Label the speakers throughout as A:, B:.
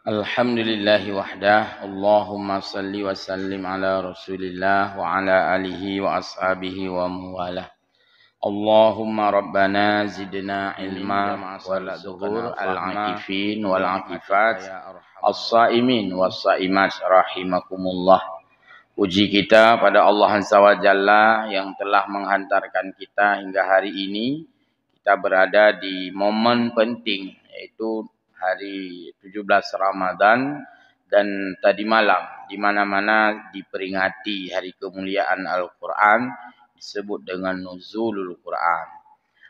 A: Alhamdulillahi wahdah. Allahumma salli wa sallim ala rasulillah wa ala alihi wa ashabihi wa mawalah. Allahumma rabbana zidna ilma warzuqna al-akifin wal-akifat as-saimin was-saimat rahimakumullah. Puji kita pada Allah Azza wa Jalla yang telah menghantarkan kita hingga hari ini. Kita berada di momen penting, yaitu hari 17 Ramadan dan tadi malam, di mana-mana diperingati hari kemuliaan Al-Quran, disebut dengan Nuzulul Quran.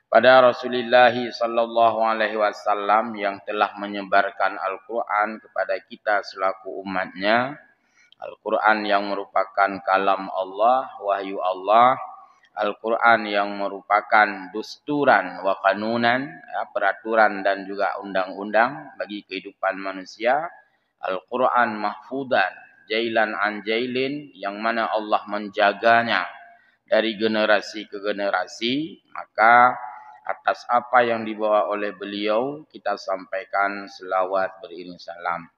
A: Pada Rasulullah sallallahu alaihi wasallam yang telah menyebarkan Al-Quran kepada kita selaku umatnya, Al-Quran yang merupakan kalam Allah, wahyu Allah, Al-Quran yang merupakan dusturan wa kanunan, peraturan dan juga undang-undang bagi kehidupan manusia. Al-Quran mahfudan, jailan an jailin, yang mana Allah menjaganya dari generasi ke generasi. Maka atas apa yang dibawa oleh beliau, kita sampaikan selawat beriring salam.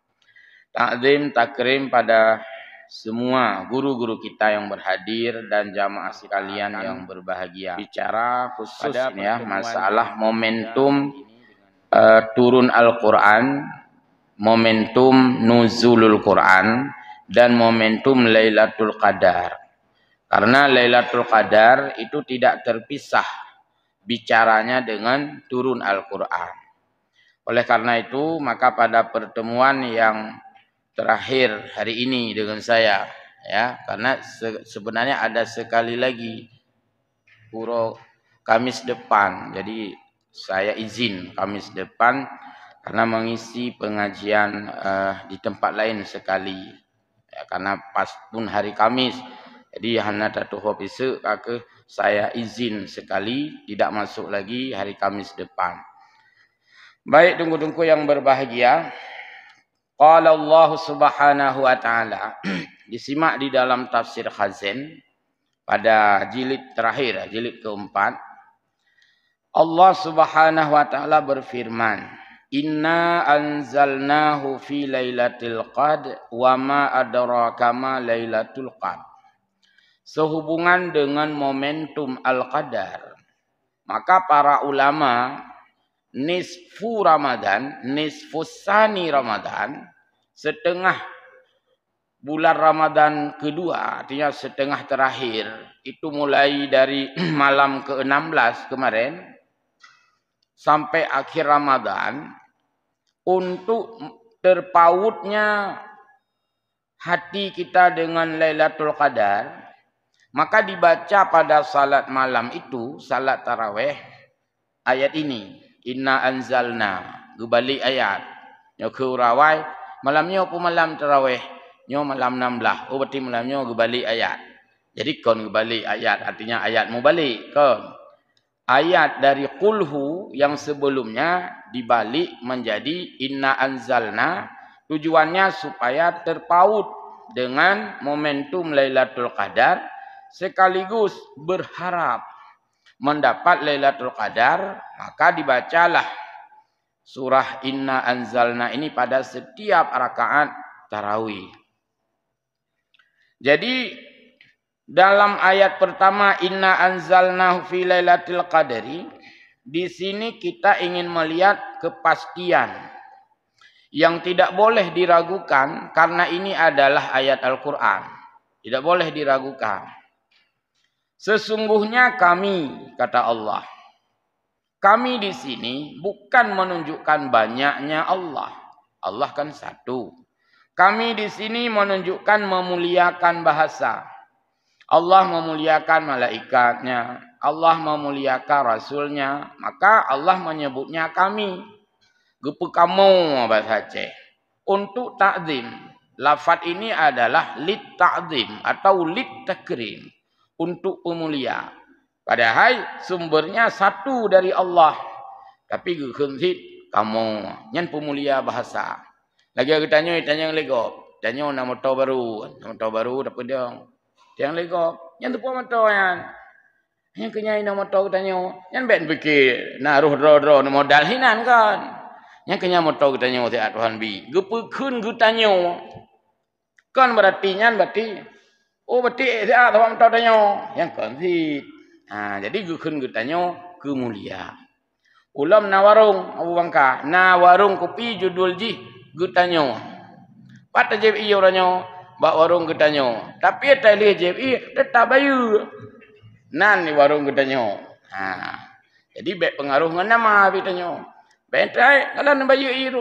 A: Ta'zim takrim pada semua guru-guru kita yang berhadir dan jamaah sekalian yang berbahagia. Bicara khusus ya masalah momentum turun Al-Quran, momentum nuzulul Quran, dan momentum Lailatul Qadar. Karena Lailatul Qadar itu tidak terpisah bicaranya dengan turun Al-Quran. Oleh karena itu, maka pada pertemuan yang terakhir hari ini dengan saya, ya, karena sebenarnya ada sekali lagi puro Kamis depan, jadi saya izin Kamis depan karena mengisi pengajian di tempat lain sekali, ya, karena pas pun hari Kamis, jadi hanya tatu hobisu kake saya izin sekali, tidak masuk lagi hari Kamis depan. Baik tunggu-tunggu yang berbahagia. Qala Allah Subhanahu wa taala, disimak di dalam tafsir Khazin pada jilid terakhir, jilid keempat. Allah Subhanahu wa taala berfirman, "Inna anzalnahu fi lailatul qadr wa ma adraka ma lailatul qadr." Sehubungan dengan momentum Al-Qadar, maka para ulama nisfu Ramadan, nisfus sani Ramadan, setengah bulan Ramadan kedua, artinya setengah terakhir, itu mulai dari malam ke-16 kemarin sampai akhir Ramadan, untuk terpautnya hati kita dengan Lailatul Qadar, maka dibaca pada salat malam itu, salat tarawih, ayat ini. Inna anzalna, gubalik ayat. Nyo kurawai, malamnya apa malam tarawih? Nyo malam 16. Oh berarti malamnya gubalik ayat. Jadi kon gubalik ayat, artinya ayat mau balik kon. Ayat dari kulhu yang sebelumnya dibalik menjadi inna anzalna, tujuannya supaya terpaut dengan momentum Lailatul Qadar, sekaligus berharap mendapat Lailatul Qadar, maka dibacalah surah Inna Anzalna ini pada setiap rakaat tarawih. Jadi dalam ayat pertama Inna Anzalnahu fi Lailatul Qadri, di sini kita ingin melihat kepastian yang tidak boleh diragukan, karena ini adalah ayat Al-Quran. Tidak boleh diragukan. Sesungguhnya kami, kata Allah, kami di sini bukan menunjukkan banyaknya Allah. Allah kan satu. Kami di sini menunjukkan memuliakan bahasa. Allah memuliakan malaikatnya. Allah memuliakan rasulnya. Maka Allah menyebutnya kami. Gepu kamu bahasa Aceh. Untuk ta'zim. Lafaz ini adalah lit ta'zim atau lit takrim. Untuk pemulia. Padahal sumbernya satu dari Allah. Tapi gekhunsit kamu. Yang pemulia bahasa. Lagi aku tanya yang legop. Tanya nama motor baru. Nama motor baru dapat dia. Yang legop. Yang tu pun motor yang. Yang kenyai nama motor tanya. Yang ben fikir. Nah roh-roh modal hinan kan. Nya kenya moto kita nyo ti Tuhan bi. Gepekeun kita nyo. Kan berarti oh berarti sia Tuhan moto nyo. Yang kan si. Jadi gekeun kita nyo kemulia. Ulam na warung Abu Bangka. Na warung kopi judul ji kita nyo. Pat je iyo ranyo bak warung kita nyo. Tapi tali je tetap bayu. Nan ni warung kita nyo. Jadi baik pengaruh dengan nama kita nyo. Bentai kalau nak bayu itu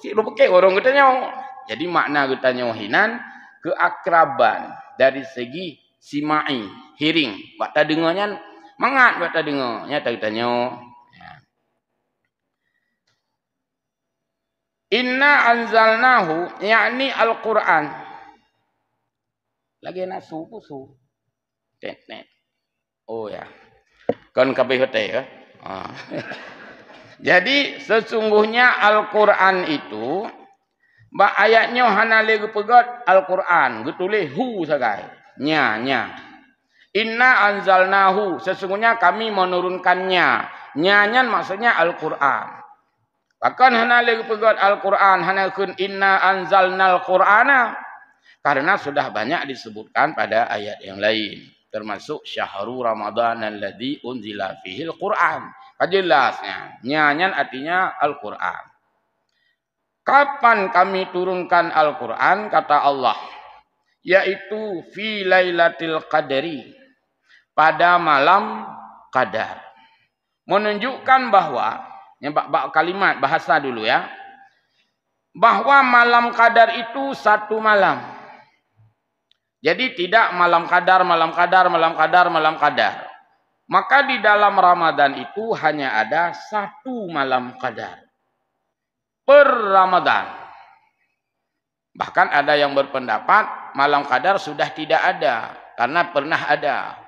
A: si lu pakai orang katanya. Jadi makna katanya hinan keakraban dari segi simai, hearing. Bakta dengarnya mangat bakta dengarnya katanya. Inna anzalnahu yakni Al-Qur'an. Lagi nasu kusu. Net. Oh ya. Kan kabeh hotel ya. Jadi sesungguhnya Al-Quran itu ayatnya hanale gepegot Al-Quran getulih hu sagai nya. Inna anzalnahu sesungguhnya kami menurunkannya. Nyanyan maksudnya Al-Quran. Bahkan hanale gepegot Al-Quran hanakeun inna anzalnal Qur'ana karena sudah banyak disebutkan pada ayat yang lain termasuk syahrul Ramadan alladzi unzila fihil Qur'an. Jelasnya, nyanyan artinya Al-Quran. Kapan kami turunkan Al-Quran? Kata Allah. Yaitu fi lailatul qadri. Pada malam qadar. Menunjukkan bahwa, kalimat bahasa dulu ya. Bahwa malam qadar itu satu malam. Jadi tidak malam qadar. Maka di dalam Ramadan itu hanya ada satu malam qadar. Per Ramadan. Bahkan ada yang berpendapat malam qadar sudah tidak ada. Karena pernah ada.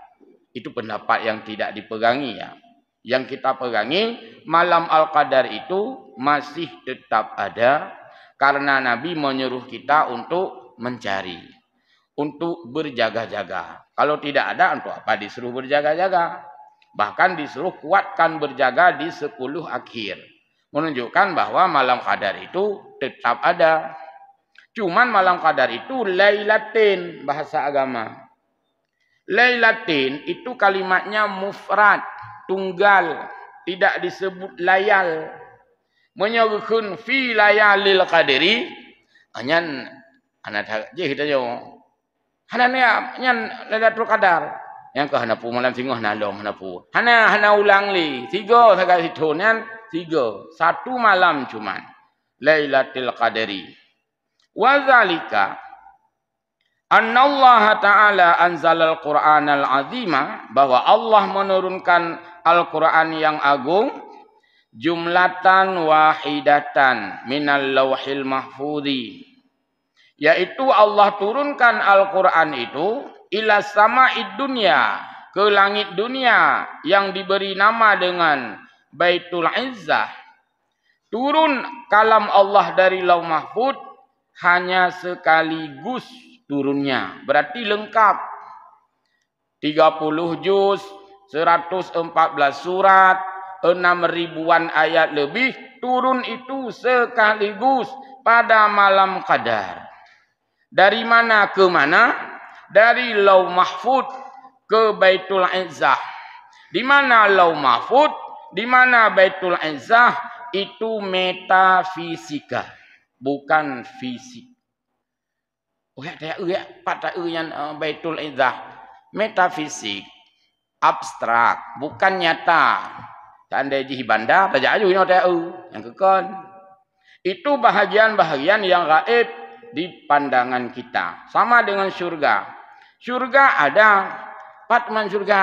A: Itu pendapat yang tidak dipegangi ya. Yang kita pegangi malam Al-Qadar itu masih tetap ada. Karena Nabi menyuruh kita untuk mencari. Untuk berjaga-jaga. Kalau tidak ada, untuk apa disuruh berjaga-jaga? Bahkan disuruh kuatkan berjaga di 10 akhir. Menunjukkan bahwa malam qadar itu tetap ada. Cuman malam qadar itu lailatin bahasa agama. Lailatin itu kalimatnya mufrad, tunggal, tidak disebut layal. Menyebutkan fi layalil qadri, anyan anak je kita yo. Hananya nyan Lailatul Qadar. Yang ke hanapu malam singgoh nalong hanapu. Hana ulang li. 3 saga situ nyan 3. Satu malam cuman. Lailatul Qadri. Wa zalika anna Allah Ta'ala anzalal Qur'anal azima bahwa Allah menurunkan Al-Qur'an yang agung jumlatan wahidatan minal lauhil mahfudhi. Yaitu Allah turunkan Al-Quran itu ila sama'id dunya, ke langit dunia yang diberi nama dengan Baitul Izzah. Turun kalam Allah dari Lauh Mahfud hanya sekaligus turunnya. Berarti lengkap. 30 juz, 114 surat, 6.000-an ayat lebih turun itu sekaligus pada malam Qadar. Dari mana ke mana? Dari Lauh Mahfud ke Baitul Izzah. Di mana Lauh Mahfud? Di mana Baitul Izzah? Itu metafisika, bukan fisik. Oh ya, pada yang Baitul Izzah. Metafisik, abstrak, bukan nyata. Tandai di bandar, tajak aju yang kekon. Itu bahagian-bahagian yang gaib di pandangan kita. Sama dengan surga. Surga ada. Patman surga.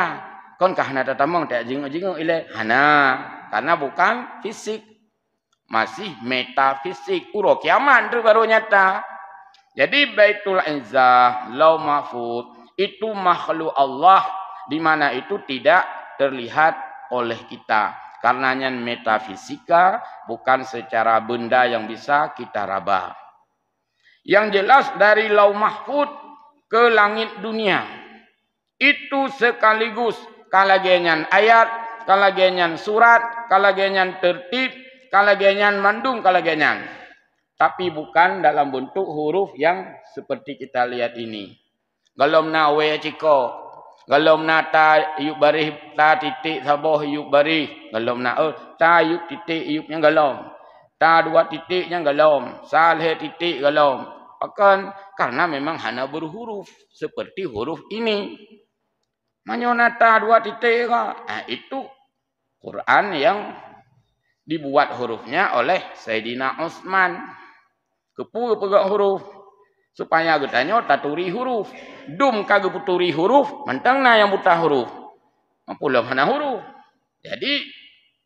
A: Kon kah hana tatamong tak jingok-jingok ile. Hana. Karena bukan fisik. Masih metafisik. Uro kiamat itu baru nyata. Jadi Baitul Izzah, Lauh Mahfud itu makhluk Allah. Di mana itu tidak terlihat oleh kita. Karenanya metafisika bukan secara benda yang bisa kita raba. Yang jelas dari Lauh Mahfud ke langit dunia. Itu sekaligus kalagenyan ayat, kalagenyan surat, kalagenyan tertib, kalagenyan mandung kalagenyan. Tapi bukan dalam bentuk huruf yang seperti kita lihat ini. Galom na we ciko. Galom na ta yuk barih ta titik saboh yuk barih. Galom na ta yuk titik yuknya galom. Ta dua titiknya galom. Salhe titik galom. Bahkan karena memang hanya berhuruf seperti huruf ini. Manyonata dua titik itu Quran yang dibuat hurufnya oleh Sayyidina Utsman. Kepu pegak huruf supaya getanya taturi huruf. Dum kagak puturi huruf, mentang na yang buta huruf. Mampulah mana huruf. Jadi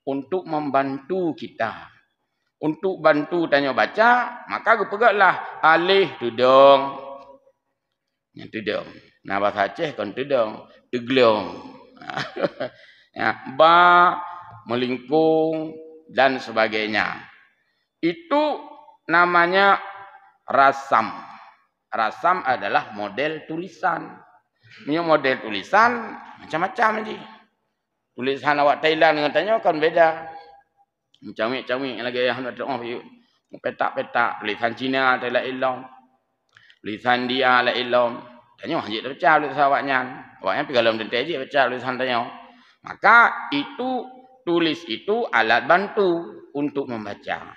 A: untuk membantu kita, untuk bantu tanya baca, maka gepegaklah alih tudung. Yang tudung. Nah bahasa Aceh kan tudung, teglong. Ya, ba, melingkung dan sebagainya. Itu namanya rasam. Rasam adalah model tulisan. Ini model tulisan macam-macam aja. Tulisan awak Thailand dengan tanya kan beda. Macam-macam lagi yang nak petak-petak. Tulisan Cina tak ilong. Tulisan dia la ilong. Tanya hanya dah baca tulisan awaknya. Awaknya pergi dalam dentai je baca tulisan tanya. Maka itu tulis itu alat bantu untuk membaca.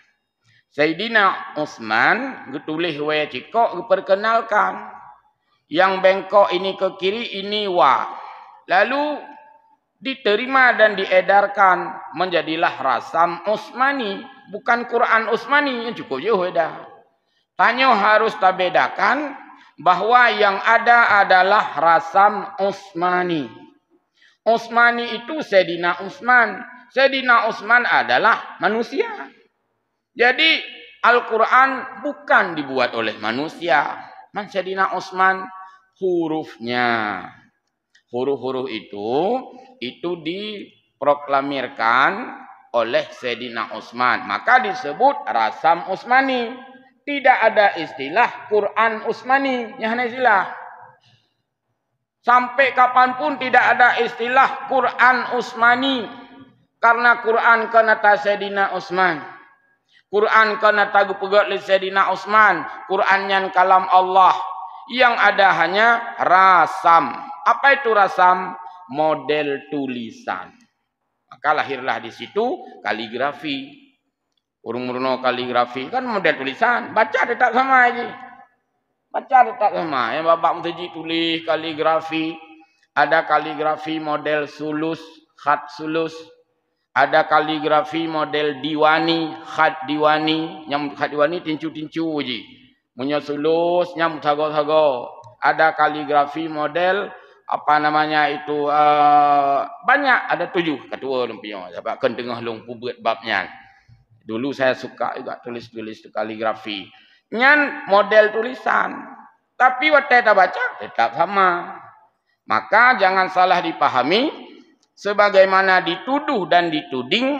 A: Sayyidina Utsman getulis we cikok geperkenalkan. Yang bengkok ini ke kiri ini wa. Lalu diterima dan diedarkan menjadilah rasam Utsmani, bukan Quran Utsmani yang cukup jauh dah. Tanya harus tabedakan bahwa yang ada adalah rasam Utsmani. Utsmani itu Sayyidina Utsman. Sayyidina Utsman adalah manusia. Jadi Al-Quran bukan dibuat oleh manusia. Sayyidina Utsman hurufnya. Huruf-huruf itu diproklamirkan oleh Sayyidina Utsman. Maka disebut rasam Utsmani. Tidak ada istilah Quran Utsmani. Yang istilah. Sampai kapanpun tidak ada istilah Quran Utsmani. Karena Quran kena Sayyidina Utsman. Quran kena tagu pegat li Sayyidina Utsman. Quran yang kalam Allah. Yang ada hanya rasam. Apa itu rasam? Model tulisan. Maka lahirlah di situ kaligrafi. Urung-urung kaligrafi kan model tulisan. Baca tetap sama aja. Baca tetap sama. Yang Bapak Mutaji tulis kaligrafi. Ada kaligrafi model sulus. Khat sulus. Ada kaligrafi model diwani, khat diwani. Yang khat diwani tincu-tincu je. Punya sulus, nyam sago-sago. Ada kaligrafi model, apa namanya itu, banyak. Ada 7. Ketua lumpion. Sebab kan tengah lumpu buat babnya. Dulu saya suka juga tulis-tulis kaligrafi. Nyan model tulisan. Tapi waktu kita baca, tetap sama. Maka jangan salah dipahami. Sebagaimana dituduh dan dituding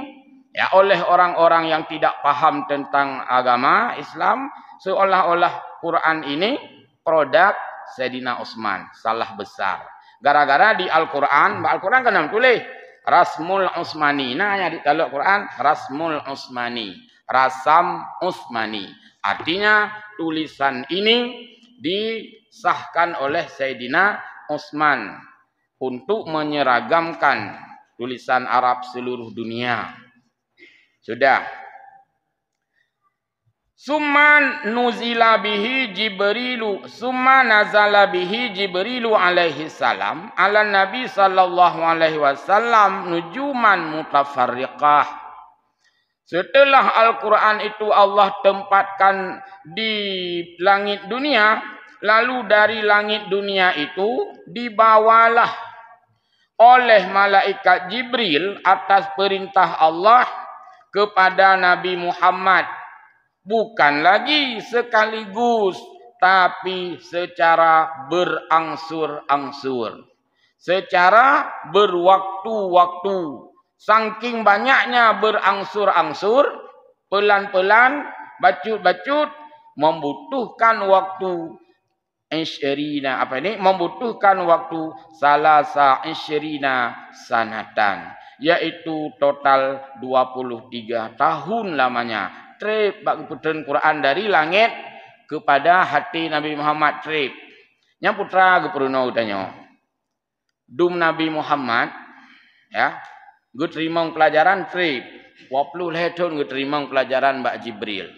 A: ya oleh orang-orang yang tidak paham tentang agama Islam, seolah-olah Quran ini produk Sayyidina Utsman. Salah besar. Gara-gara di Al-Quran kan tulis Rasmul Utsmani. Nah, yang di dalam Quran Rasmul Utsmani, rasam Utsmani. Artinya tulisan ini disahkan oleh Sayyidina Utsman untuk menyeragamkan tulisan Arab seluruh dunia. Sudah. Summa nuzila bihi Jibrilu, summa nazala bihi Jibrilu alaihi salam ala Nabi sallallahu alaihi wasallam nujuman mutafarriqah. Setelah Al-Quran itu Allah tempatkan di langit dunia, lalu dari langit dunia itu dibawalah oleh malaikat Jibril atas perintah Allah kepada Nabi Muhammad. Bukan lagi sekaligus, tapi secara berangsur-angsur. Secara berwaktu-waktu. Saking banyaknya berangsur-angsur, pelan-pelan, bacut-bacut, membutuhkan waktu membutuhkan waktu salasa isyrina sanatan. yaitu total 23 tahun lamanya. Trip bak putren Quran dari langit kepada hati Nabi Muhammad trip. Nya putra geperuno utanyo. Dum Nabi Muhammad ya, gue terima pelajaran trip. 20 tahun gue terima pelajaran Mbak Jibril.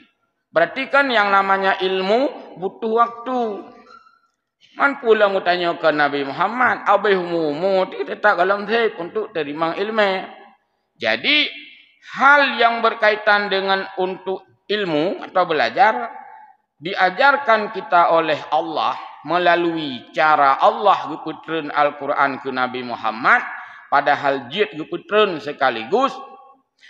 A: Berarti kan yang namanya ilmu butuh waktu. Man pula mutanya ke Nabi Muhammad, abihmu tetap dalam trip untuk terima ilmu. Jadi hal yang berkaitan dengan untuk ilmu atau belajar diajarkan kita oleh Allah melalui cara Allah geputreun Al-Quran ke Nabi Muhammad, padahal jid geputreun sekaligus,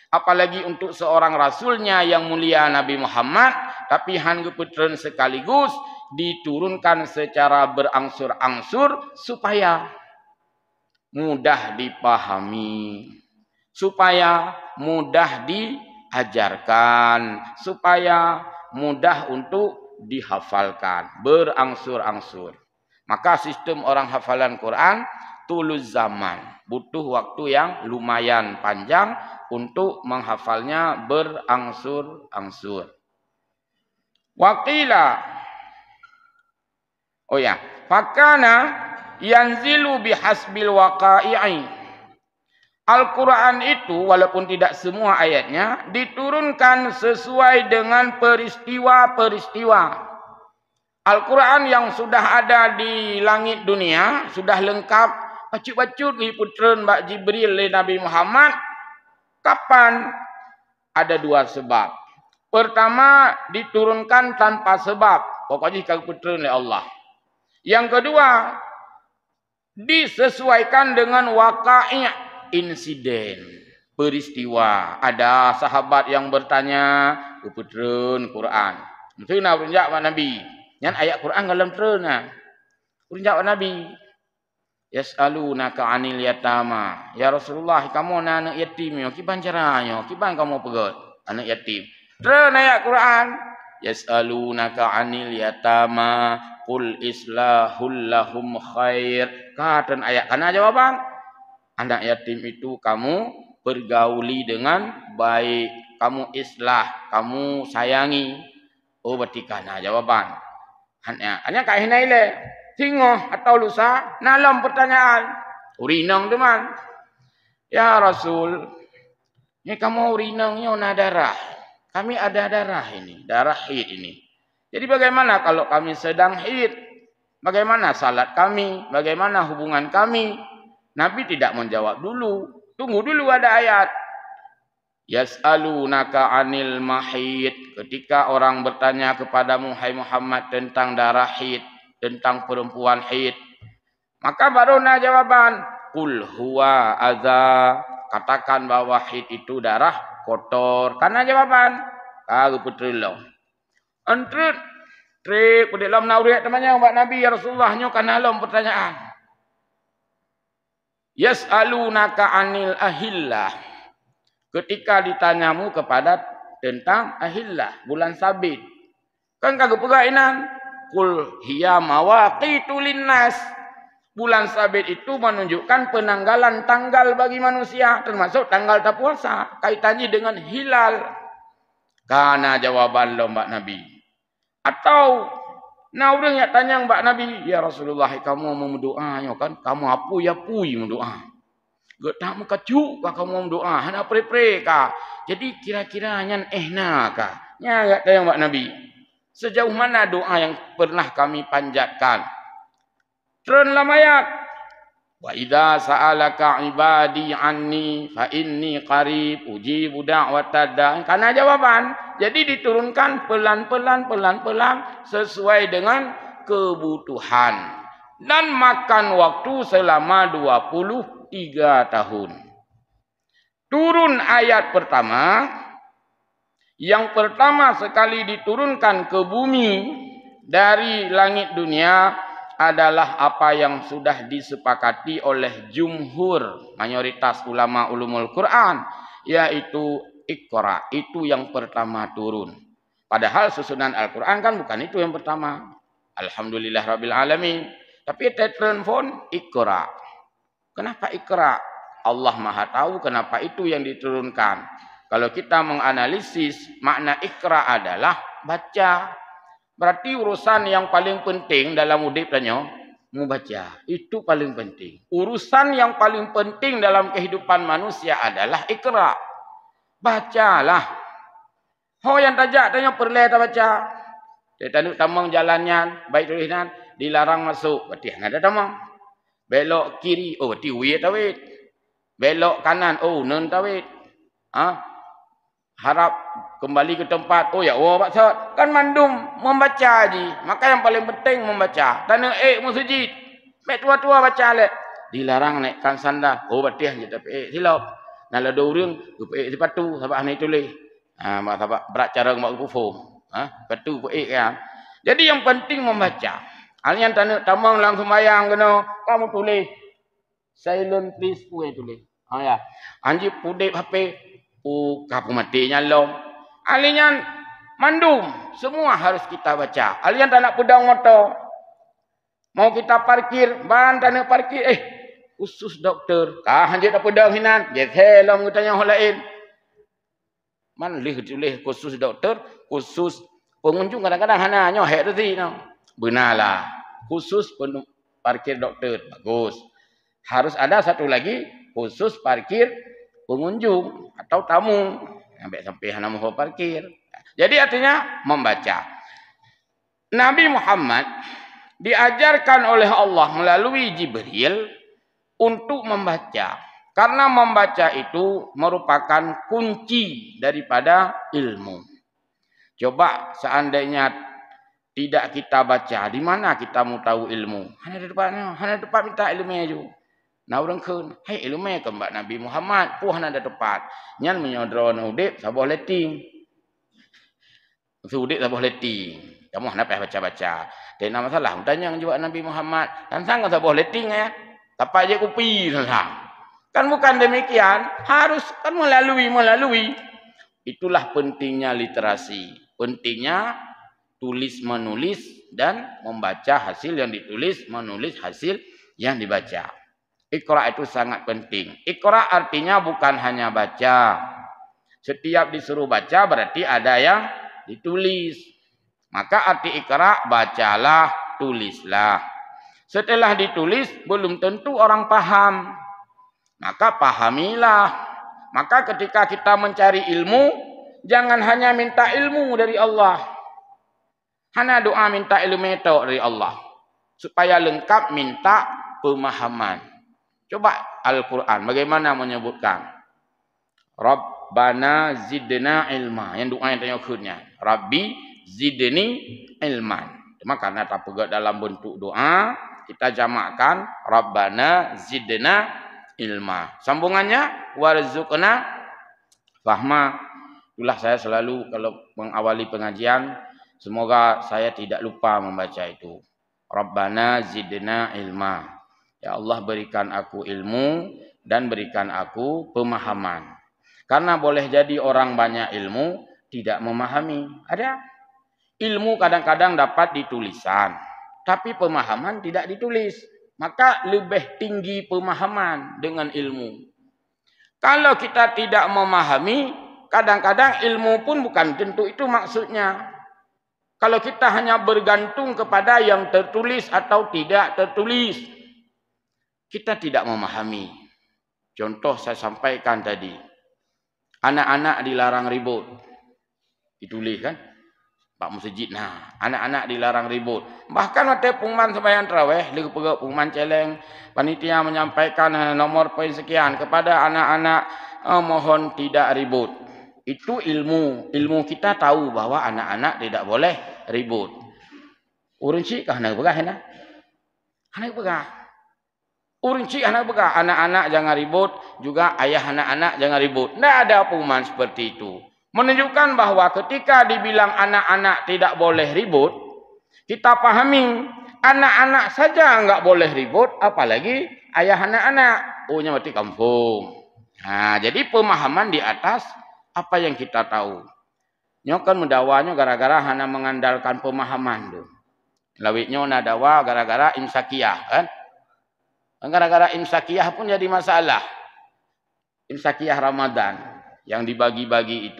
A: apalagi untuk seorang rasulnya yang mulia Nabi Muhammad, tapi han geputreun sekaligus diturunkan secara berangsur-angsur supaya mudah dipahami, supaya mudah diajarkan, supaya mudah untuk dihafalkan, berangsur-angsur. Maka sistem orang hafalan Quran tuluz zaman, butuh waktu yang lumayan panjang untuk menghafalnya berangsur-angsur. Waqila, oh ya, fakana yanzilu bihasbil waqa'i'i. Al-Quran itu walaupun tidak semua ayatnya diturunkan sesuai dengan peristiwa-peristiwa. Al-Quran yang sudah ada di langit dunia sudah lengkap, bacut-bacut diputreun Mbak Jibril oleh Nabi Muhammad. Kapan? Ada dua sebab. Pertama, diturunkan tanpa sebab, pokoknya diputreun oleh Allah. Yang kedua, disesuaikan dengan waqai', insiden, peristiwa. Ada sahabat yang bertanya, putreun Quran. Itu nak runjak Nabi. Yang ayat Quran dalam teruna. Runjak Nabi. Yas'alunaka 'anil yatama. Ya Rasulullah, kamu anak yatim yo, kiban caranya? Kiban kamu pegot anak yatim? Teruna ayat Quran. Yas'alunaka 'anil yatama, qul islahul lahum khair. Katan ayat kana jawaban. Anak yatim itu kamu pergauli dengan baik, kamu islah, kamu sayangi. Oh, berarti kana jawaban. Hanya kai naile, tingoh atau lusa, nalam pertanyaan. Urinang teman. Ya Rasul, ini kamu urinangnya na darah. Kami ada darah ini, darah haid ini. Jadi bagaimana kalau kami sedang haid? Bagaimana salat kami? Bagaimana hubungan kami? Nabi tidak menjawab dulu. Tunggu dulu ada ayat. Yas'alunaka 'anil mahid. Ketika orang bertanya kepadamu, hai Muhammad, tentang darah haid, tentang perempuan haid, maka baru na jawaban. Qul huwa adza. Katakan bahwa haid itu darah kotor. Karena jawaban. Kagu putrilo. Antrut. Trip. Dalam nauriat temannya Mbak Nabi ya Rasulullah. Nyo kan dalam pertanyaan. Yas'alunaka 'anil ahillah. Ketika ditanyamu kepada tentang ahillah, bulan sabit. Kan kagak pegainan. Qul hiya mawaqitu linnas. Bulan sabit itu menunjukkan penanggalan tanggal bagi manusia, termasuk tanggal tak puasa, kaitannya dengan hilal. Karena jawaban lo Mbak Nabi. Atau nah orang yang tanya Mbak Nabi, ya Rasulullah, kamu mau doanya kan? Kamu apuy mendoa. Gak tak muka juga kamu mau doa, hana pre-pre kah? Jadi kira-kira nyan ehna kah? Nya gak tanya Mbak Nabi. Sejauh mana doa yang pernah kami panjatkan? Teruslah ayat. Wa idza sa'alaka ibadi anni fa inni qarib ujibu da'watad da'i. Karena jawaban. Jadi diturunkan pelan-pelan sesuai dengan kebutuhan. Dan makan waktu selama 23 tahun. Turun ayat pertama. Yang pertama sekali diturunkan ke bumi dari langit dunia adalah apa yang sudah disepakati oleh jumhur, mayoritas ulama ulumul Quran, yaitu Iqra. Itu yang pertama turun. Padahal susunan Al-Quran kan bukan itu yang pertama. Alhamdulillah Rabbil Alamin. Tapi telepon Iqra. Kenapa Iqra? Allah Maha tahu kenapa itu yang diturunkan. Kalau kita menganalisis makna ikra adalah baca. Berarti urusan yang paling penting dalam hidup tanya membaca. Itu paling penting. Urusan yang paling penting dalam kehidupan manusia adalah ikra. Bacalah. Ho yang tajak tanya perlu tak baca. Dia tanduk tamang jalannya, baik tulisan, dilarang masuk. Berarti ada tamang. Belok kiri, oh berarti wiyat tawid. Belok kanan, oh nun tawid. Harap kembali ke tempat, oh ya, oh maksud. Kan mandum membaca je. Maka yang paling penting membaca. Tanda musujid. Mek tua-tua baca lek. Dilarang naikkan sandal. Oh berarti hanya tapi silap. Nala dua orang, sepatu, sabah ni tulis. Sabah berat cara mak kufur. Sepatu kan. Jadi yang penting membaca. Hal yang tanda tamang langsung bayang kena kamu tulis. Silent please tulis. Ya. Anji pudek HP kapu mati nyalom. Alian mandum semua harus kita baca. Alian tak nak pedang motor. Mau kita parkir, ban tak nak parkir. Khusus doktor. Kah hanya tak pedang hinan. Dia helom tanya orang lain. Man tulis khusus doktor, khusus pengunjung kadang-kadang hana nyohek tadi no. Benarlah. Khusus parkir doktor. Bagus. Harus ada satu lagi khusus parkir pengunjung atau tamu. Sampai hana mau parkir. Jadi artinya membaca. Nabi Muhammad diajarkan oleh Allah melalui Jibril untuk membaca. Karena membaca itu merupakan kunci daripada ilmu. Coba seandainya tidak kita baca, di mana kita mau tahu ilmu? Hanya depan minta ilmunya juga. Nah orang kun, hey ilmunya kembali Nabi Muhammad, puan ada tepat. Nyan menyodron udip, sabah letting. Udip sabah letting. Kamu hendak baca-baca. Tidak masalah. Tanya juga Nabi Muhammad. Tentang sabah letting ya. Tapak je kopi tentang. Kan bukan demikian. Harus kan melalui. Itulah pentingnya literasi. Pentingnya tulis menulis dan membaca hasil yang ditulis, menulis hasil yang dibaca. Iqra itu sangat penting. Iqra artinya bukan hanya baca. Setiap disuruh baca berarti ada yang ditulis. Maka arti iqra bacalah, tulislah. Setelah ditulis belum tentu orang paham. Maka pahamilah. Maka ketika kita mencari ilmu, jangan hanya minta ilmu dari Allah. Hanya doa minta ilmu itu dari Allah. Supaya lengkap minta pemahaman. Coba Al-Quran bagaimana menyebutkan. Rabbana zidna ilma. Yang doa yang tanya akhirnya. Rabbi zidni ilman. Cuma karena tak pegat dalam bentuk doa, kita jamakkan Rabbana zidna ilma. Sambungannya warzuqna fahma. Itulah saya selalu kalau mengawali pengajian, semoga saya tidak lupa membaca itu. Rabbana zidna ilma. Ya Allah berikan aku ilmu dan berikan aku pemahaman. Karena boleh jadi orang banyak ilmu tidak memahami. Ada ilmu kadang-kadang dapat ditulisan, tapi pemahaman tidak ditulis. Maka lebih tinggi pemahaman dengan ilmu. Kalau kita tidak memahami, kadang-kadang ilmu pun bukan tentu itu maksudnya. Kalau kita hanya bergantung kepada yang tertulis atau tidak tertulis, kita tidak memahami. Contoh saya sampaikan tadi. Anak-anak dilarang ribut. Ditulis kan? Pak Masjid. Nah, anak-anak dilarang ribut. Bahkan waktu pengumuman sembahyang tarawih, lagu pegak pengumuman celeng, panitia menyampaikan nomor poin sekian kepada anak-anak mohon tidak ribut. Itu ilmu. Ilmu kita tahu bahwa anak-anak tidak boleh ribut. Urun cik kah nak begah nak? Anak begah. Urun cik anak begah. Anak-anak jangan ribut, juga ayah anak-anak jangan ribut. Tidak ada pengumuman seperti itu. Menunjukkan bahwa ketika dibilang anak-anak tidak boleh ribut, kita pahami anak-anak saja enggak boleh ribut, apalagi ayah anak-anak. Oh, nya berarti kampung. Nah, jadi pemahaman di atas apa yang kita tahu. Nyokan mendawanya gara-gara hanya mengandalkan pemahaman tu. Lawitnya nadawa gara-gara imsakiyah kan? Gara-gara imsakiyah pun jadi masalah. imsakiyah Ramadan yang dibagi-bagi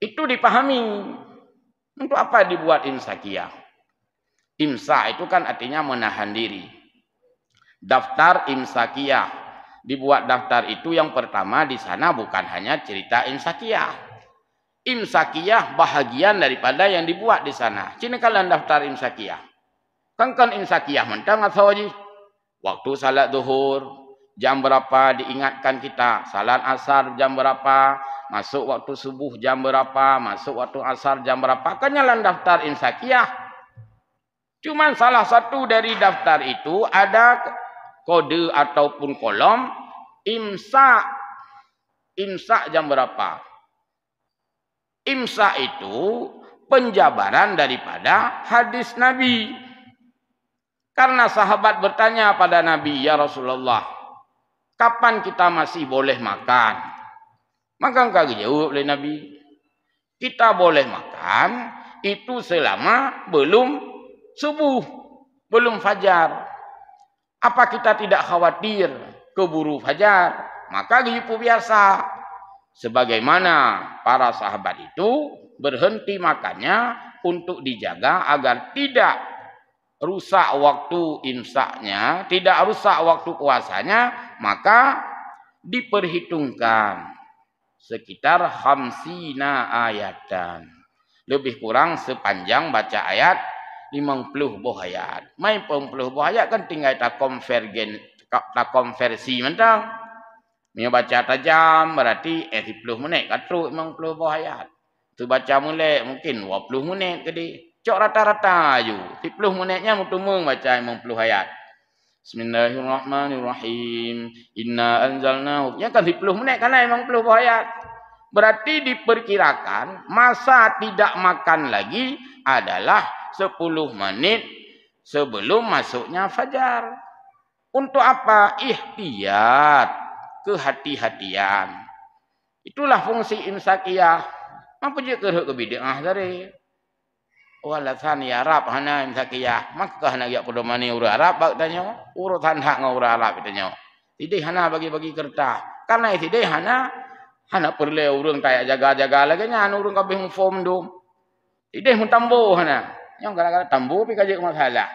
A: itu dipahami. Untuk apa dibuat imsakiyah? Imsak itu kan artinya menahan diri. Daftar imsakiyah, dibuat daftar itu yang pertama di sana bukan hanya cerita imsakiyah. Imsakiyah bahagian daripada yang dibuat di sana. Cina kalian daftar imsakiyah. Kan imsakiyah mentang atau wajib. Waktu salat zuhur jam berapa diingatkan kita, salat asar jam berapa, masuk waktu subuh jam berapa, masuk waktu asar jam berapa. Kan jalan daftar imsakiyah. Cuman salah satu dari daftar itu ada kode ataupun kolom imsak. Imsak jam berapa? Imsak itu penjabaran daripada hadis Nabi. Karena sahabat bertanya pada Nabi, ya Rasulullah, kapan kita masih boleh makan? Maka engkau jawab oleh Nabi, kita boleh makan itu selama belum subuh, belum fajar. Apa kita tidak khawatir keburu fajar? Maka gitu biasa. Sebagaimana para sahabat itu berhenti makannya untuk dijaga agar tidak rusak waktu imsaknya, tidak rusak waktu puasanya, maka diperhitungkan sekitar 50 ayatan. Lebih kurang sepanjang baca ayat 50 buah ayat. Main 50 buah ayat kan tinggal tak konversi mentang. Dia baca tajam berarti 10 menit katruk 50 buah ayat. Tu baca mulai mungkin 20 menit ke dia. Cok rata-rata je. 10 menitnya mutumung baca 50 ayat. Bismillahirrahmanirrahim. Inna anzalnahu. Ya kan 10 menit kan 50 buah ayat. Berarti diperkirakan masa tidak makan lagi adalah 10 menit sebelum masuknya fajar. Untuk apa? Ihtiyat, kehati-hatian. Itulah fungsi imsakiyah. Apa je keruk ke bid'ah tadi? Walasan ya Arab hana imsakiyah. Maka hana ya pedomani urut Arab bak tanya, urutan hak ngau urut Arab tanya. Tidak hana bagi-bagi kertas. Karena tidak hana perlu urang tak jaga-jaga lagi nya urang kabeh form dum. Tidak mentambo hana. Yang kadang-kadang tambo pi kajak masalah.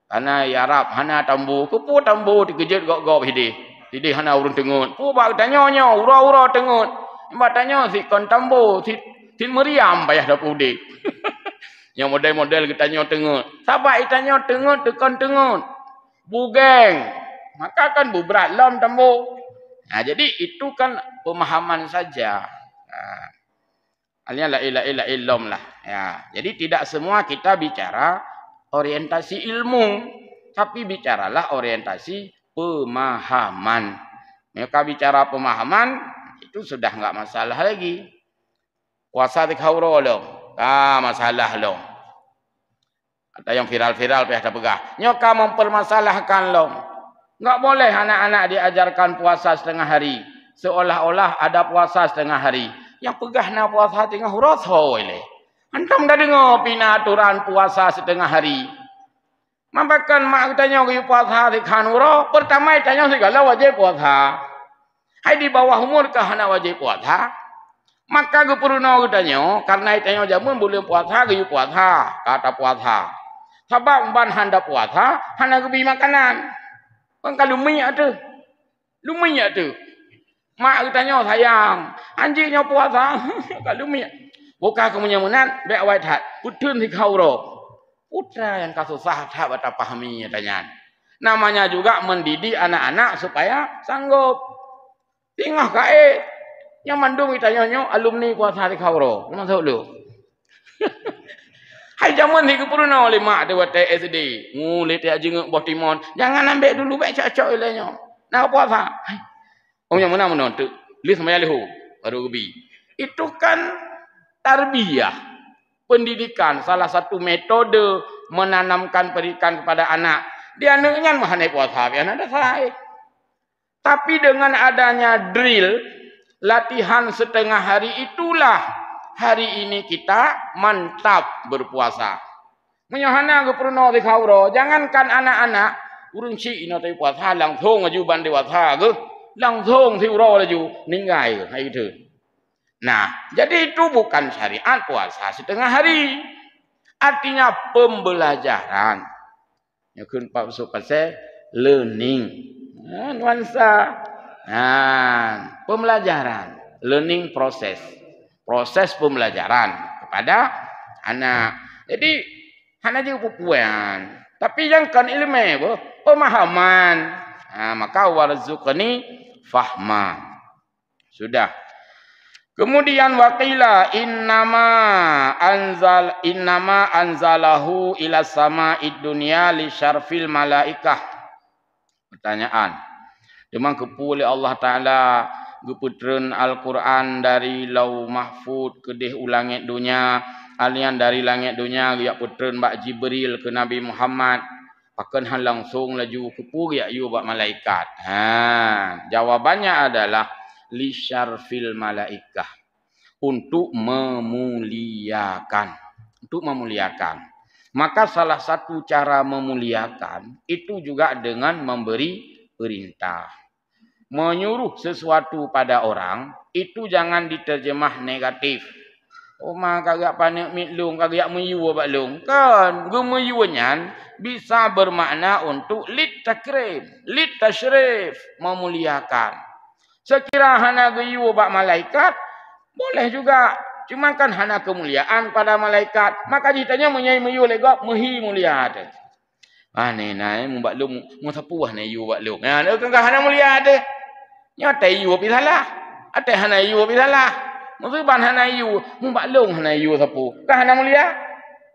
A: Karena ya Arab hana tambo, kepo tambo dikejut gok-gok hide. Tidak hana urang tengut. Pu bak tanya nya ura-ura tengut. Mbak tanya si kon tambo, si meriam payah dak pudik. Yang model-model kita tanya tengut. Sabar tanya tengut tekan tengut. Bugeng. Maka kan bubrat lam tambo. Nah, jadi itu kan pemahaman saja. Nah, alnya la ilaha illa illallah lah. Ya, jadi tidak semua kita bicara orientasi ilmu, tapi bicaralah orientasi pemahaman. Maka bicara pemahaman itu sudah enggak masalah lagi. Puasa dikhauro loh. Masalah loh. Ada yang viral-viral pihak pegah. Nyoka mempermasalahkan loh. Enggak boleh anak-anak diajarkan puasa setengah hari. Seolah-olah ada puasa setengah hari. Yang pegah na puasa tengah huruf oleh. Antam dah dengar pina aturan puasa setengah hari. Mampakan mak tanya ke puasa di kanuro, pertama tanya segala wajib puasa. Hai di bawah umur kah hana wajib puasa? Maka ke puruna tanya, karena tanya jamun boleh puasa ke puasa, kata puasa. Sebab ban handa puasa, hana ke makanan. Kan kalau minyak tu. Lu minyak tu. Mak tanya sayang, anjingnya puasa. Kalau minyak. Buka kemunyamunan, baik awet hat. Putun si kauro. Putra yang kasusah tak bata pahami tanya. Namanya juga mendidik anak-anak supaya sanggup. Tingah kae. Yang mandung ditanya alumni puasa si kauro. Masuk lu. Hai zaman ni kepuruna oleh mak dia buat SD. Mulai dia jenguk buah timun. Jangan ambil dulu baik cocok ilahnya. Nak puasa. Oh yang mana tu? Lis maya lehu baru ubi. Itu kan tarbiyah, pendidikan, salah satu metode menanamkan pendidikan kepada anak. Dia ngenyan mahane puasa, dia ada sai. Tapi dengan adanya drill, latihan setengah hari itulah hari ini kita mantap berpuasa. Menyahana ke pernah di kauro. Jangankan anak-anak. Urung cik ina tapi puasa langsung ajuban dewasa ke. langsung siuro laju ninggai hari itu. Nah, jadi itu bukan syariat puasa setengah hari. Artinya pembelajaran. Ya kun Pak pasal learning. Nuansa. Nah, pembelajaran, learning proses. Proses pembelajaran kepada anak. Jadi anak juga pupuan. Tapi yang kan ilmu pemahaman. Nah, maka warzuqni fahma. Sudah. Kemudian waqila innama anzalahu ila sama'id dunya li syarfil malaikah. Pertanyaan. Memang kepu oleh Allah Taala geputreun Al-Qur'an dari Lauh Mahfud ke deh ulangit dunia, alian dari langit dunia ya putreun Mbak Jibril ke Nabi Muhammad. Pakan hal langsung laju kepu ya yu bak malaikat. Jawabannya adalah li syarfil malaikah, untuk memuliakan, maka salah satu cara memuliakan itu juga dengan memberi perintah, menyuruh sesuatu pada orang itu jangan diterjemah negatif. Maka kagak panik mitlung, kagak meyu bak long kan gemeyuannya bisa bermakna untuk lit takrim, lit tasyrif, memuliakan. Sekira hana geyu bak malaikat, boleh juga. Cuma kan hana kemuliaan pada malaikat. Maka ditanya menyai meyu legap mehi mulia. Ane nai mbak lu mu tapuah na yu bak lu. Nah, kan hana mulia ade. Nya tai yu pi salah. Ate hana yu pi salah. Musuban hana yu, mbak lu hana yu tapu. Kan hana mulia?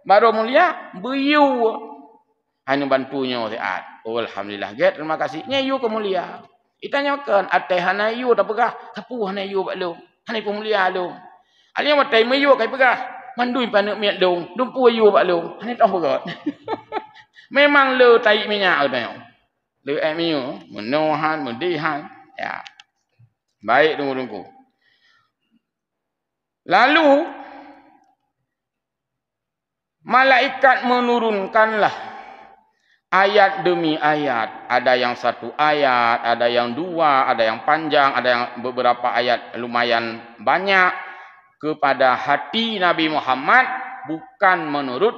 A: Baru mulia beyu. Hanya bantunya sehat. Oh, alhamdulillah. Get, terima kasih. Nya yu kemulia. Itanyakan ate hana yu tak pegah, tapu hana yu bak lu. Hana pemulia lu. Ali yang matai mayu kai pegah. Mandui panek miat lu. Dumpu yu bak lu. Hana tahu pegat. Memang lu tai minyak tanya. Lu miyu, menohan, mendihan. Ya. Baik tunggu-tunggu. Lalu malaikat menurunkanlah ayat demi ayat. Ada yang satu ayat, ada yang dua, ada yang panjang, ada yang beberapa ayat lumayan banyak kepada hati Nabi Muhammad, bukan menurut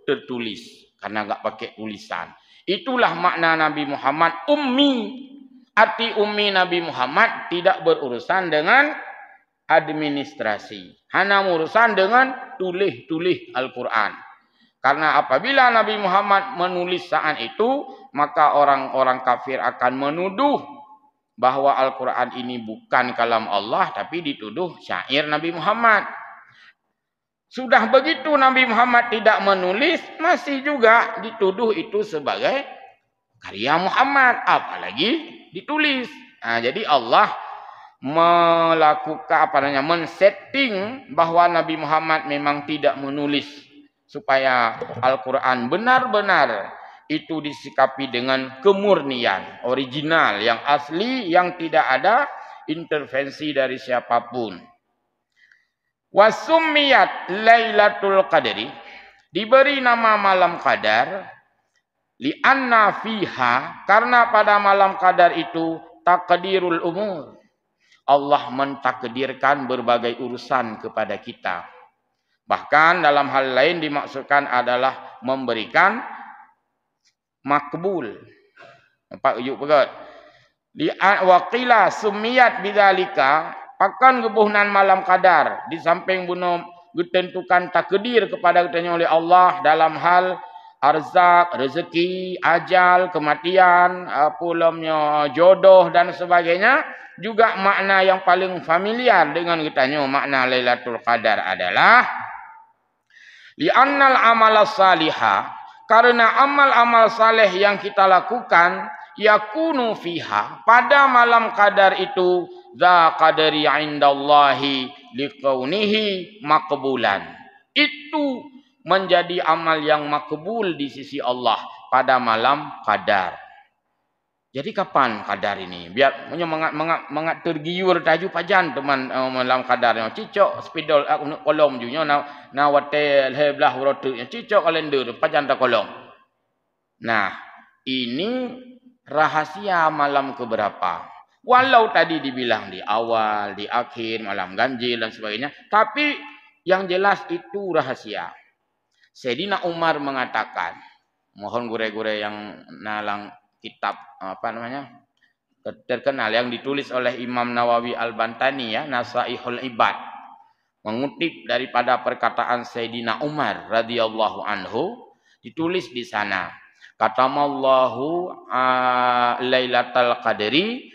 A: tertulis, karena enggak pakai tulisan. Itulah makna Nabi Muhammad ummi. Arti ummi Nabi Muhammad tidak berurusan dengan administrasi, hanya urusan dengan tulis Al-Quran. Karena apabila Nabi Muhammad menulis saat itu, maka orang-orang kafir akan menuduh bahwa Al-Quran ini bukan kalam Allah, tapi dituduh syair Nabi Muhammad. Sudah begitu Nabi Muhammad tidak menulis, masih juga dituduh itu sebagai karya Muhammad, apalagi ditulis. Nah, jadi Allah melakukan men-setting bahwa Nabi Muhammad memang tidak menulis, supaya Al-Quran benar-benar itu disikapi dengan kemurnian, original, yang asli, yang tidak ada intervensi dari siapapun. Wasummiyat Lailatul Qadri, diberi nama malam Qadar, li'anna fiha, karena pada malam Qadar itu taqdirul umur, Allah mentakdirkan berbagai urusan kepada kita. Bahkan dalam hal lain dimaksudkan adalah memberikan makbul. Pak ujuk pegat. Di waqila sumiyat bidzalika, pakan gebuhnan malam Qadar di samping bunuh ditentukan takdir kepada kitanya oleh Allah dalam hal arzak, rezeki, ajal, kematian, pulamnya jodoh dan sebagainya. Juga makna yang paling familiar dengan kitanya makna Lailatul Qadar adalah li'annal amala salihah, karena amal-amal saleh yang kita lakukan yakunu fiha, pada malam Qadar itu za qadari indallahi liqaunihi maqbulan, itu menjadi amal yang makbul di sisi Allah pada malam Qadar. Jadi kapan Qadar ini? Biar mengat tergiur taju pajan teman malam Qadar. Cicok spidol kolom junya na wate heblah rotu cicok kalender pajan ta kolom. Nah, ini rahasia malam keberapa? Walau tadi dibilang di awal, di akhir, malam ganjil dan sebagainya, tapi yang jelas itu rahasia. Sayyidina Umar mengatakan, mohon gure-gure yang nalang kitab apa namanya terkenal yang ditulis oleh Imam Nawawi Al-Bantani ya, Nasaihul Ibad, mengutip daripada perkataan Sayyidina Umar radhiyallahu anhu, ditulis di sana, katamallahu lailatal qadri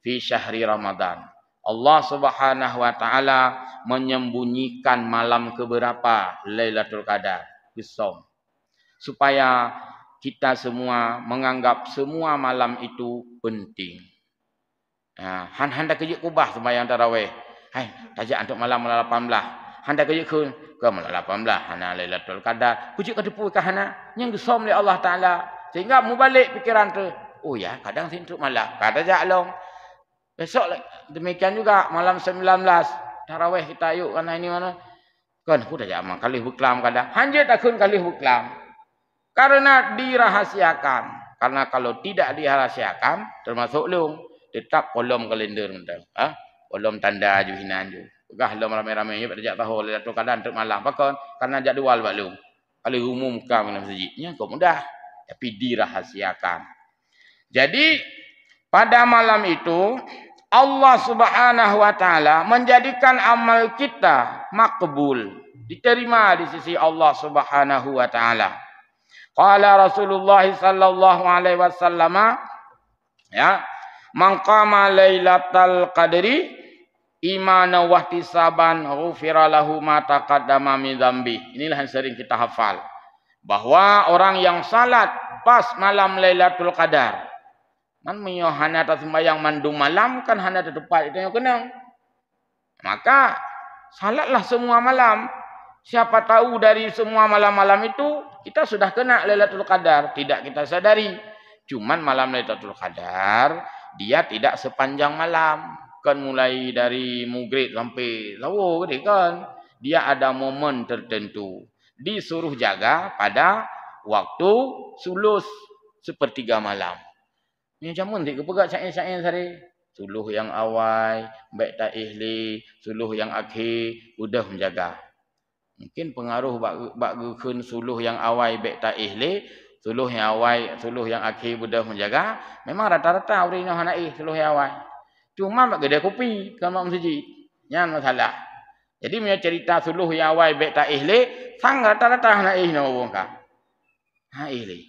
A: fi syahri Ramadan. Allah Subhanahu wa taala menyembunyikan malam keberapa Lailatul Qadar bisom, supaya kita semua menganggap semua malam itu penting. Handa kerja kubah sembahyang tarawih. Hai, tajak untuk malam 18. Handa kerja ke malam 18. Hana Lailatul Qadar. Puji ke depu ke hana yang gesom oleh Allah Taala. Sehingga mubalik pikiran tu. Oh ya, kadang sintuk malam. Kata jaklong. Besok demikian juga malam 19. Tarawih kita yuk karena ini mana? Kan aku dah jamak kali buklam kadang. Hanja takun kali buklam. Karena dirahasiakan. Karena kalau tidak dirahasiakan termasuk lung tetap kolom kalender mentang. Kolom tanda aju hinan ju. Gah lom ramai-ramai pada jak tahu Lailatul Qadar untuk malam pakon karena jadual bak lung. Kali umumkan dalam masjidnya kok mudah tapi dirahasiakan. Jadi pada malam itu Allah Subhanahu wa taala menjadikan amal kita makbul, diterima di sisi Allah Subhanahu wa taala. Qala Rasulullah sallallahu alaihi wasallam ya, man qama lailatal qadri imanan wa ihtisaban ghufira lahu ma taqaddama min dzambi. Inilah yang sering kita hafal, bahwa orang yang salat pas malam Lailatul Qadar, man menyo hana ta sembahyang mandung malam kan hana tepat itu yang kena. Maka salatlah semua malam. Siapa tahu dari semua malam-malam itu kita sudah kena Lailatul Qadar, tidak kita sadari. Cuman malam Lailatul Qadar dia tidak sepanjang malam. Kan mulai dari maghrib sampai lawa gede kan. Dia ada momen tertentu. Disuruh jaga pada waktu sulus sepertiga malam. Ini jamun dik kepegak syair-syair sari. Suluh yang awal, baik tak ihli, suluh yang akhir, udah menjaga. Mungkin pengaruh bak gukun suluh yang awal baik tak ihli, suluh yang awal, suluh yang akhir udah menjaga. Memang rata-rata orang yang hanai suluh yang awal. Cuma bak gede kopi kalau mak masjid. Yang masalah. Jadi punya cerita suluh yang awal baik tak ihli, sang rata-rata hanai no wongka. Ha ihli.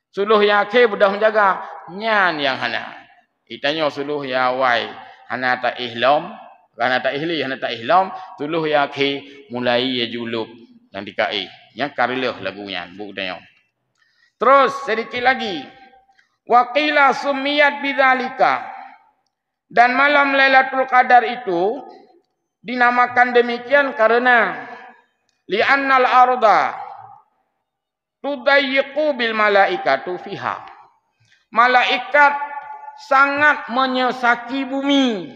A: Suluh yang akhir udah menjaga, nyan yang hana. Itanya suluh yang awal hana tak ihlam, hana tak ihli, hana tak ihlam, suluh yang akhir mulai ya julub dan dikai. Yang karilah lagunya, buktinya. Terus sedikit lagi. Wa qila sumiyat bidzalika. Dan malam Lailatul Qadar itu dinamakan demikian karena li'annal arda tudayyiqu bil malaikatu fiha. Malaikat sangat menyesaki bumi.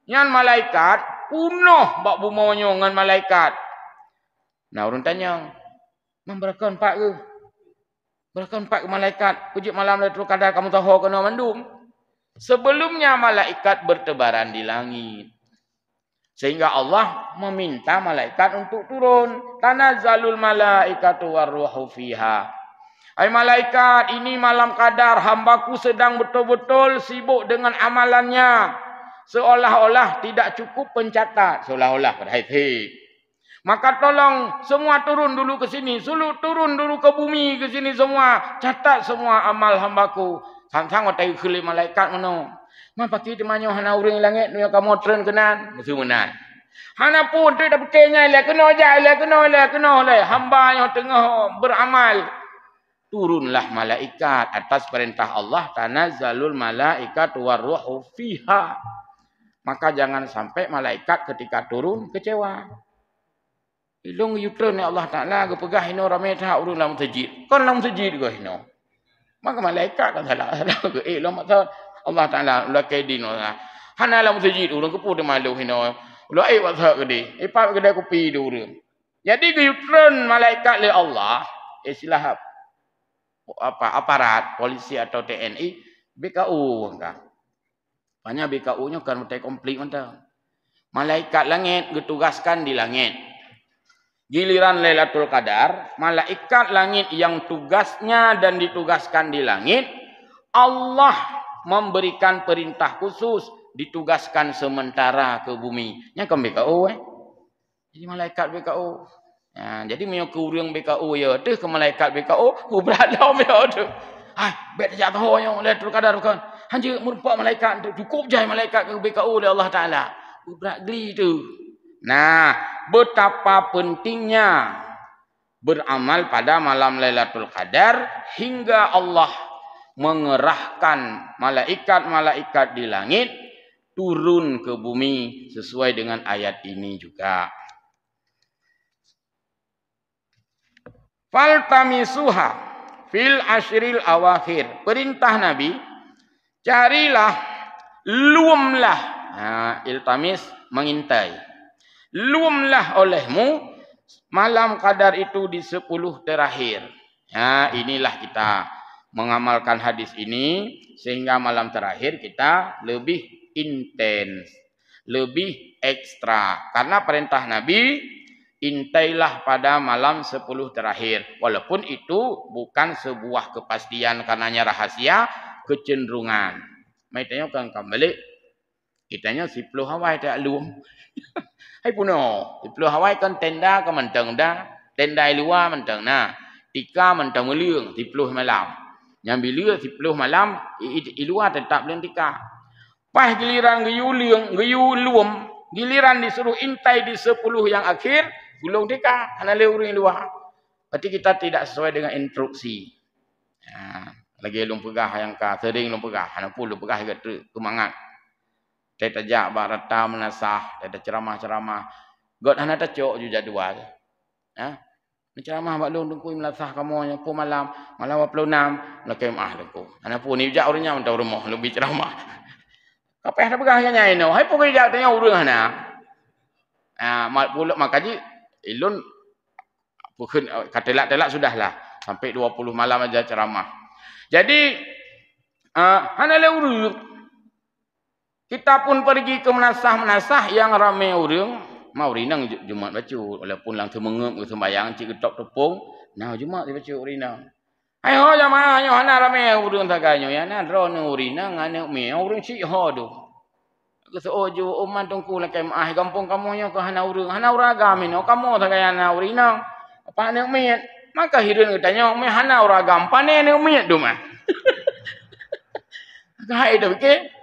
A: Yang malaikat penuh bak bumonyo dengan malaikat. Nah orang tanya, memberakan pak ke? Berakan pak ke malaikat? Puji malam Lailatul Qadar kamu tahu kena mandum. Sebelumnya malaikat bertebaran di langit. Sehingga Allah meminta malaikat untuk turun. Tanazzalul malaikatu warruhu fiha. Hai malaikat, ini malam Qadar, hambaku sedang betul-betul sibuk dengan amalannya. Seolah-olah tidak cukup pencatat. Seolah-olah pada haid. Maka tolong semua turun dulu ke sini. Turun dulu ke bumi ke sini semua. Catat semua amal hambaku. Sang-sang watai khili malaikat mana. Man pakai temannya hana uring langit ni kamu tren kenan. Mesti menan. Hana pun tu dah bekenya le kena aja le kena le. Hamba yang tengah beramal. Turunlah malaikat atas perintah Allah, tanazzalul malaikatu warruhu fiha. Maka jangan sampai malaikat ketika turun kecewa. Ilung yutron ya Allah Taala gepegah ino ramai tak urun dalam masjid. Kan dalam masjid ke ino. Maka malaikat kan salah ke lo maksud Allah Taala la kaidin hana dalam masjid urun kepu de malu ino. Lo wasah ke di. Pak kedai kopi de urun. Jadi ke yutron malaikat le Allah istilah aparat polisi atau TNI BKU enggak. Banyak BKU-nya kan betul komplit mantap. Malaikat langit ditugaskan di langit. Giliran Lailatul Qadar, malaikat langit yang tugasnya dan ditugaskan di langit, Allah memberikan perintah khusus ditugaskan sementara ke bumi. Nya kan BKU Jadi malaikat BKU. Jadi mio ke urang BKU ya teh ke malaikat BKU, beradam ya tu. Hai, bet jatuh yang Lailatul Qadar kan. Hanya merupakan malaikat tu cukup je malaikat ke BKU oleh Allah Taala. Berat geli tu. Nah, betapa pentingnya beramal pada malam Lailatul Qadar hingga Allah mengerahkan malaikat-malaikat di langit turun ke bumi sesuai dengan ayat ini juga. Faltamisuha fil ashril awakhir. Perintah Nabi, carilah, luamlah. Iltamis, mengintai. Luamlah olehmu malam Qadar itu di 10 terakhir. Inilah kita mengamalkan hadis ini sehingga malam terakhir kita lebih intens, lebih ekstra. Karena perintah Nabi, intailah pada malam 10 terakhir. Walaupun itu bukan sebuah kepastian karenanya rahasia, kecenderungan. Maitanya kan kembali, kitanya 10 Hawaii tak luam. Hai puno, 10 Hawaii kan tenda ke mentang dah, tenda luar mentang nah. Tika mentang meliung 10 malam. Yang bila 10 malam, luar tetap belum tika. Pas giliran geyu liung, geyu luam, giliran disuruh intai di 10 yang akhir, gulung tika, hana leuring luar. Berarti kita tidak sesuai dengan instruksi. Lagi lung pegah yang ka sering lung pegah, hana pun lung pegah ke kemangat. Kita tajak barata menasah, kita ceramah-ceramah. God hana tacok ju jadual. Ceramah bak lung dengku melasah kamu nya pu malam 26 lakem dengku. Hana pun ni jak urangnya mentau rumah lebih ceramah. Kapeh dah pegah nyai no. Hai pokok jak tanya urang hana. Mak pulak makaji ilun bukan katelak-telak sudahlah sampai 20 malam aja ceramah. Jadi hana le urang. Kita pun pergi ke menasah-menasah yang ramai urang, mau rinang Jumat baca walaupun lang semengep ke sembayang cik getok tepung, nah Jumat dia baca urinang. Ayo jamaah yo hana ramai urang taganyo ya na drone urinang ane me urang cik ho do. Kesojo umat tungku lah kemah kampung kamu nya ke hana uragam ino kamu tagayana urinang. Apa ane me maka hireun tanya me hana uragam pane ane me do mah. Kai do ke?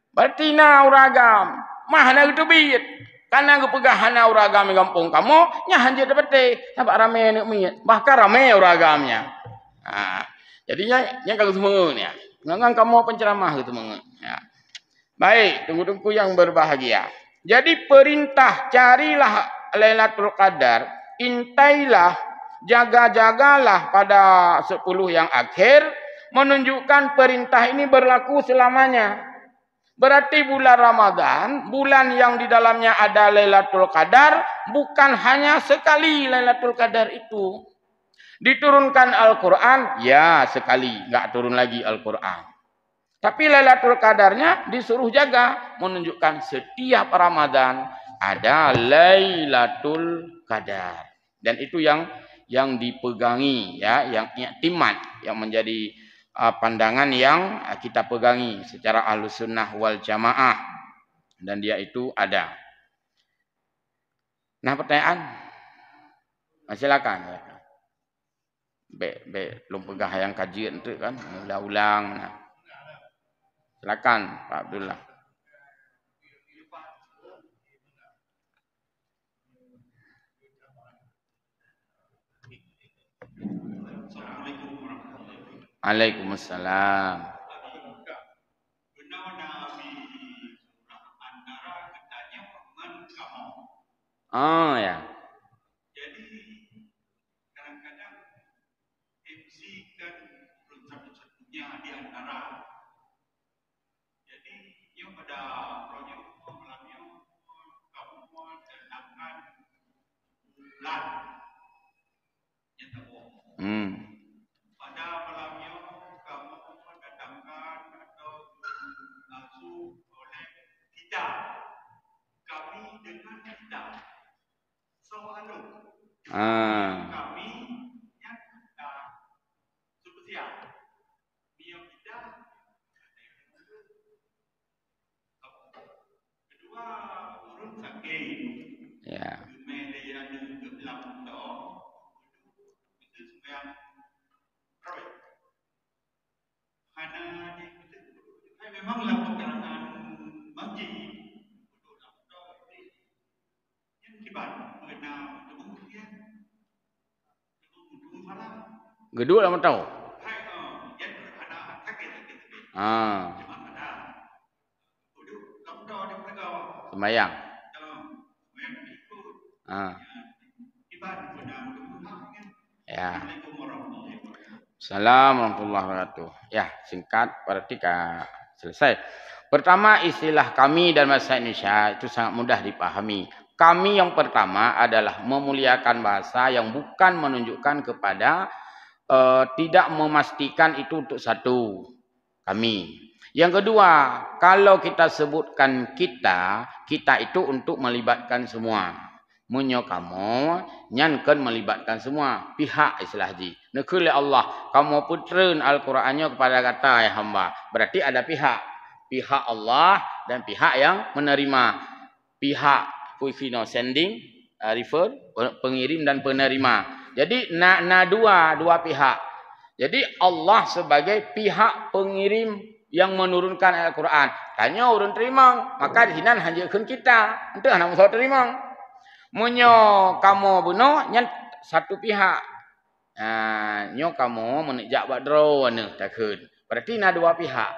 A: Berarti na uragam. Mah na gitu biit. Karena gepegah hana uragam di kampung kamu, nya hanje dapete. Sabak rame ni miet. Bahkan rame uragamnya. Jadinya nya kagak semua ni. Ngangang kamu penceramah gitu mengen. Baik, tunggu-tunggu yang berbahagia. Jadi perintah carilah Lailatul Qadar, intailah, jaga-jagalah pada 10 yang akhir, menunjukkan perintah ini berlaku selamanya. Berarti bulan Ramadan, bulan yang di dalamnya ada Lailatul Qadar, bukan hanya sekali Lailatul Qadar itu. Diturunkan Al-Quran, ya sekali, enggak turun lagi Al-Quran. Tapi Lailatul Qadarnya disuruh jaga, menunjukkan setiap Ramadan ada Lailatul Qadar. Dan itu yang dipegangi ya, yang i'timad, yang menjadi pandangan yang kita pegangi secara Ahlus Sunnah wal Jamaah, dan dia itu ada. Nah, pertanyaan silakan. Belum pegah yang kajian itu kan, ulang-ulang. Nah. Silakan Pak Abdullah. Waalaikumsalam. Oh ya.
B: Jadi kadang-kadang MC kan belum satu-satunya di antara. Jadi yang pada proyek malamnya kamu mendatangkan bulan yang tahu. Pada malamnya kamu mendatangkan atau Kami yang spesial. Dia kita kedua urun sakit.
A: Ya.
B: Media ada gelam dong. Itu sembahyang rawat. Karena dia memanglah pekarangan masjid. Yang kibat kena tubuh dia. Tubuh malam.
A: Geduk lama tahu.
B: Hai yang ada sakit.
A: Ah.
B: Cuma ada. Duduk lamdo di pelagau.
A: Sembayang.
B: Sembahyang itu.
A: Ah.
B: Kibat kena tubuh kan.
A: Ya.
B: Assalamualaikum warahmatullahi wabarakatuh.
A: Assalamualaikum warahmatullahi wabarakatuh. Ya, singkat berarti selesai. Pertama, istilah kami dan bahasa Indonesia itu sangat mudah dipahami. Kami yang pertama adalah memuliakan bahasa yang bukan menunjukkan kepada tidak memastikan itu untuk satu. Kami. Yang kedua, kalau kita sebutkan kita itu untuk melibatkan semua. Munyo kamu nyankan melibatkan semua pihak istilah haji. Nekule Allah, kamu putren Al-Qur'annya kepada kata ya hamba. Berarti ada pihak Allah dan pihak yang menerima. Pihak Puifino sending, refer, pengirim dan penerima. Jadi dua pihak. Jadi Allah sebagai pihak pengirim yang menurunkan Al-Quran. Tanya urun terima, maka di sini hanjakan kita. Untuk anak musuh terima. Munyo kamu bunuh nyan satu pihak. Nyo kamu menijak badro ane takun. Berarti dua pihak.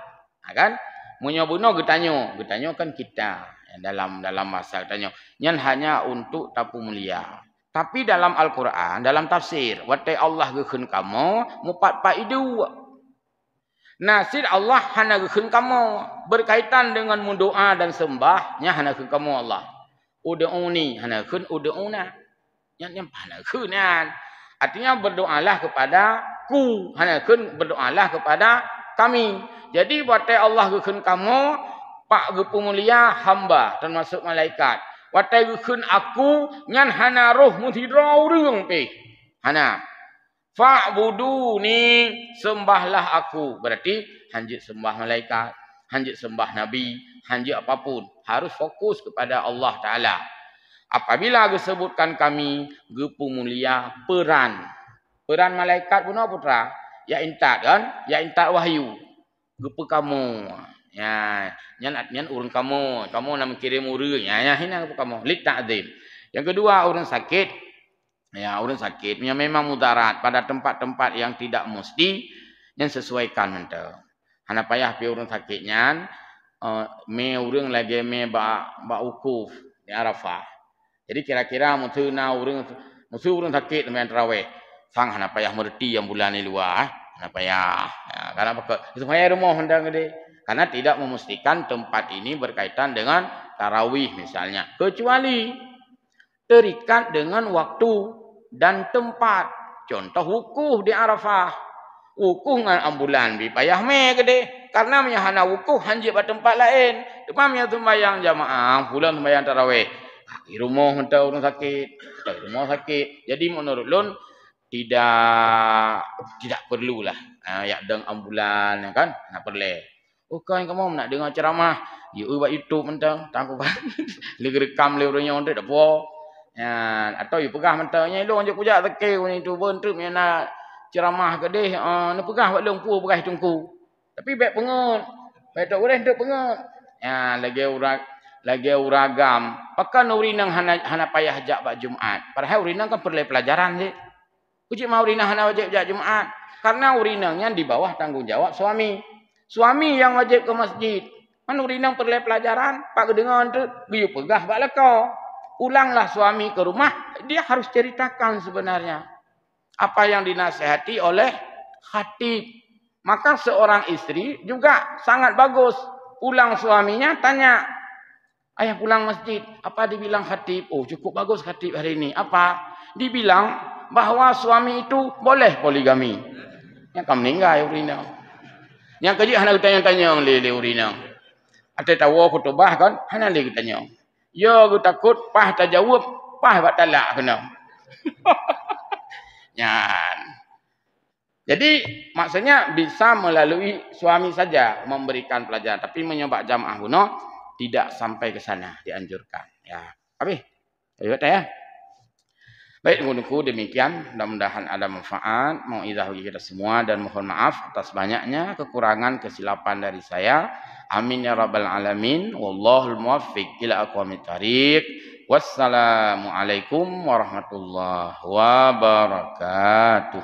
A: Kan? Munyo bunuh getanyo kan kita. Dalam bahasa getanyo. Nyan hanya untuk tapu mulia. Tapi dalam Al-Quran, dalam tafsir, watai Allah gekun kamu mupat paidu. Nasir Allah hana gekun kamu berkaitan dengan mendoa dan sembahnya hana gekun kamu Allah. Ud'uni hana kun ud'una. Yang hana kunan. Artinya berdoalah kepada ku. Hana kun berdoalah kepada kami. Jadi watai Allah gekun kamu pak gepu mulia hamba termasuk malaikat. Watai gekun aku nyan hana roh mutidrau reung pe. Hana. Fa'buduni sembahlah aku. Berarti hanjit sembah malaikat, hanjit sembah nabi, hanjit apapun harus fokus kepada Allah Taala. Apabila disebutkan kami gepu mulia peran malaikat pun putra ya intat kan, ya intat wahyu gepu kamu. Ya, nyan urun kamu nak kirim urang ya hina gepu kamu lit ta'zim. Yang kedua urun sakit. Ya, urun sakit yang memang mudarat pada tempat-tempat yang tidak mesti yang sesuaikan mentau. Hana payah pi urun sakitnya me urang lagi me ba ukuf di Arafah. Jadi kira-kira mutu sakit dengan tarawih. Sang hana payah merti yang bulan ni luar. Hana payah. Ya, karena apa? Supaya rumah hendang gede. Karena tidak memastikan tempat ini berkaitan dengan tarawih misalnya. Kecuali terikat dengan waktu dan tempat. Contoh wukuf di Arafah. Wukuf dengan ambulan bi payah me gede. Karena menyahana wukuf hanjit pada tempat lain. Demam yang sembahyang jamaah, bulan sembahyang tarawih. Di rumah hendak orang sakit, di rumah sakit. Jadi menurut lun tidak perlulah ya deng ambulan ya kan, nak perlu. Oh kan kamu nak dengar ceramah, you buat YouTube mentang, tangku kan. Li rekam le orangnya onde dak po. Ya, atau you pegah mentangnya lu onje kujak teke ni tu bentuk yang nak ceramah ke deh, nak pegah buat lengpu pegah tungku. Tapi baik pengut. Baik tak boleh duk pengut. Ya, lagi uragam. Pakan urinang hana payah jak bak Jumaat. Padahal urinang kan perlu pelajaran je. Uji mau urinang hana wajib jak Jumaat. Karena urinangnya di bawah tanggung jawab suami. Suami yang wajib ke masjid. Man urinang perlu pelajaran, pak dengar tu biu pegah bak leko. Ulanglah suami ke rumah, dia harus ceritakan sebenarnya apa yang dinasihati oleh khatib. Maka seorang istri juga sangat bagus. Pulang suaminya tanya, ayah pulang masjid, apa dibilang khatib? Oh cukup bagus khatib hari ini. Apa? Dibilang bahwa suami itu boleh poligami. Yang kamu meninggal urinang. Yang kecil hana tanya-tanya lele urinang. Ada tahu khutbah kan? Hana lele tanya. Ya aku takut pah tak jawab, pah buat talak kena. Nyan. Jadi maksudnya bisa melalui suami saja memberikan pelajaran, tapi menyoba jamaah kuno tidak sampai ke sana dianjurkan. Ya, habis. Ayo ya. Baik, menurutku demikian. Mudah-mudahan ada manfaat. Mau idah bagi kita semua dan mohon maaf atas banyaknya kekurangan kesilapan dari saya. Amin ya rabbal alamin. Wallahul muwaffiq ila aqwamit thariq. Wassalamualaikum warahmatullahi wabarakatuh.